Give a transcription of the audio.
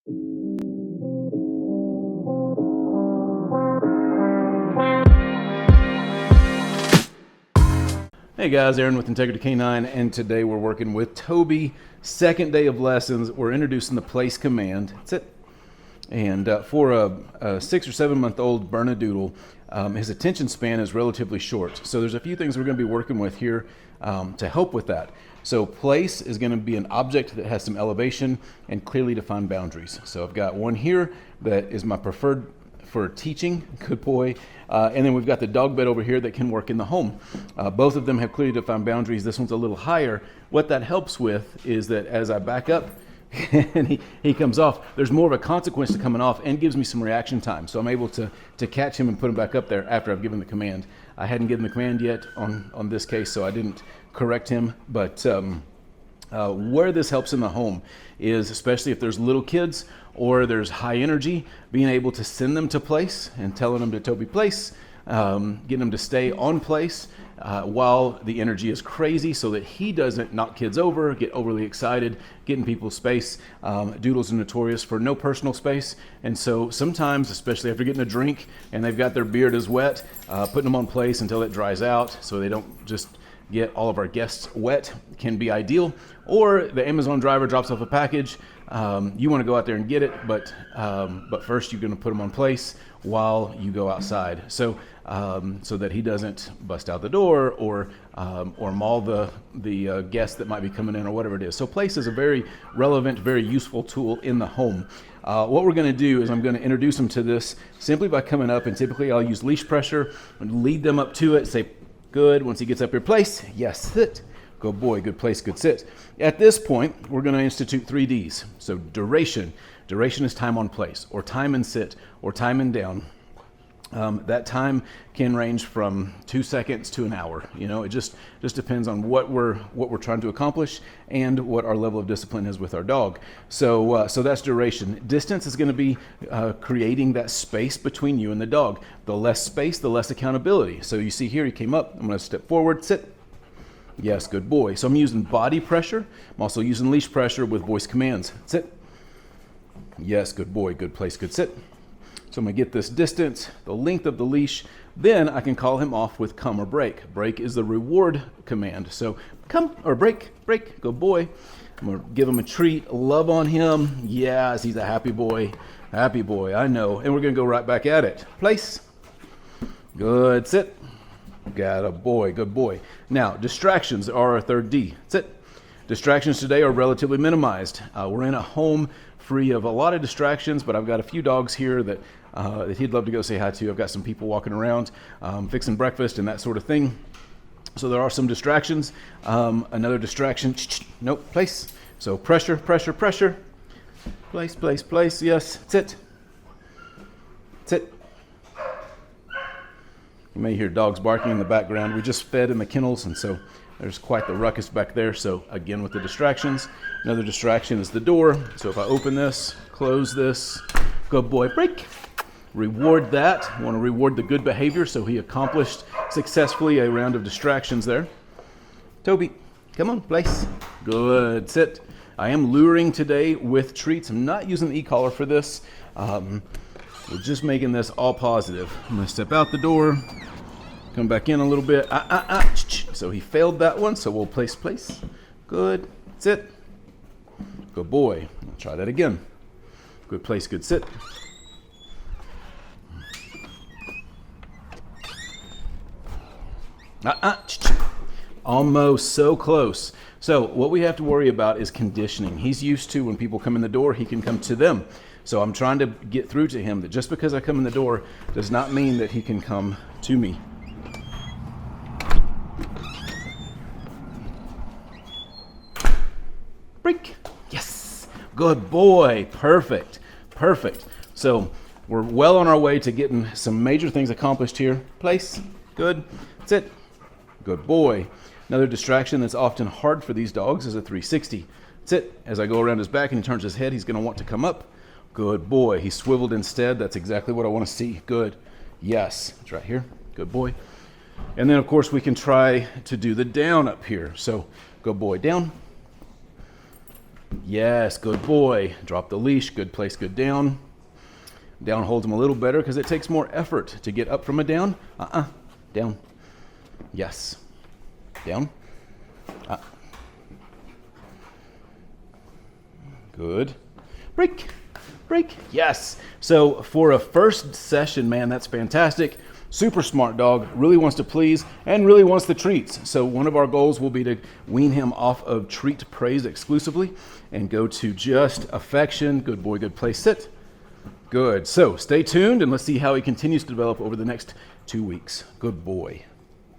Hey guys, Aaron with Integrity Canine, and today we're working with Toby. Second day of lessons. We're introducing the place command. Sit. And for a 6 or 7 month old Bernadoodle, his attention span is relatively short. So there's a few things we're going to be working with here to help with that. So place is going to be an object that has some elevation and clearly defined boundaries. So I've got one here that is my preferred for teaching, good boy. And then we've got the dog bed over here that can work in the home. Both of them have clearly defined boundaries. This one's a little higher. What that helps with is that as I back up and he comes off, there's more of a consequence to coming off and gives me some reaction time. So I'm able to catch him and put him back up there after I've given the command. I hadn't given the command yet on this case, so I didn't correct him. But where this helps in the home is, especially if there's little kids or there's high energy, being able to send them to place and telling them to Toby place, getting them to stay on place while the energy is crazy so that he doesn't knock kids over, get overly excited, get in people's space. Doodles are notorious for no personal space, and so sometimes, especially after getting a drink and they've got their beard is wet, putting them on place until it dries out so they don't just get all of our guests wet can be ideal. Or the Amazon driver drops off a package. You want to go out there and get it, but first you're going to put them on place while you go outside, so that he doesn't bust out the door or maul the guest that might be coming in or whatever it is. So place is a very relevant, very useful tool in the home. What we're going to do is I'm going to introduce them to this simply by coming up, and typically I'll use leash pressure and lead them up to it. Say, good. Once he gets up here, place. Yes, sit. Good boy, good place, good sit. At this point, we're going to institute 3 Ds. So duration. Duration is time on place, or time and sit, or time and down. That time can range from 2 seconds to an hour. You know, it just depends on what we're trying to accomplish and what our level of discipline is with our dog. So that's duration. Distance is going to be creating that space between you and the dog. The less space, the less accountability. So you see here, he came up. I'm going to step forward, sit. Yes, good boy. So I'm using body pressure. I'm also using leash pressure with voice commands. Sit. Yes, good boy, good place, good sit. So I'm going to get this distance, the length of the leash. Then I can call him off with come or break. Break is the reward command. So come or break, good boy. I'm going to give him a treat, love on him. Yes, he's a happy boy, I know. And we're going to go right back at it. Place. Good, sit. Got a boy, good boy. Now, distractions are our 3rd D. Sit. Distractions today are relatively minimized. We're in a home free of a lot of distractions, but I've got a few dogs here that he'd love to go say hi to. I've got some people walking around, fixing breakfast and that sort of thing. So there are some distractions. Another distraction, nope, place. So pressure, pressure, pressure. Place, place, place, yes, sit. Sit. You may hear dogs barking in the background. We just fed in the kennels, and so there's quite the ruckus back there. So again, with the distractions, another distraction is the door. So if I open this, close this, good boy, break. Reward that. I want to reward the good behavior, so he accomplished successfully a round of distractions there. Toby, come on, place. Good, sit. I am luring today with treats. I'm not using the e-collar for this. We're just making this all positive. I'm going to step out the door, come back in a little bit. So he failed that one, so we'll place. Good, sit. Good boy. I'll try that again. Good place, good sit. Almost so close. So what we have to worry about is conditioning. He's used to when people come in the door, he can come to them. So I'm trying to get through to him that just because I come in the door does not mean that he can come to me. Break. Yes. Good boy. Perfect. So we're well on our way to getting some major things accomplished here. Place. Good. Sit. Good boy. Another distraction that's often hard for these dogs is a 360. Sit. As I go around his back and he turns his head, he's going to want to come up. Good boy. He swiveled instead. That's exactly what I want to see. Good. Yes. It's right here. Good boy. And then, of course, we can try to do the down up here. So, good boy. Down. Yes, good boy. Drop the leash, good place, good down. Down holds him a little better because it takes more effort to get up from a down. Down. Yes. Down. Good. Break. Break. Yes. So for a first session, man, that's fantastic. Super smart dog, really wants to please and really wants the treats. So one of our goals will be to wean him off of treat praise exclusively and go to just affection. Good boy, good place, sit. Good. So stay tuned and let's see how he continues to develop over the next 2 weeks. Good boy.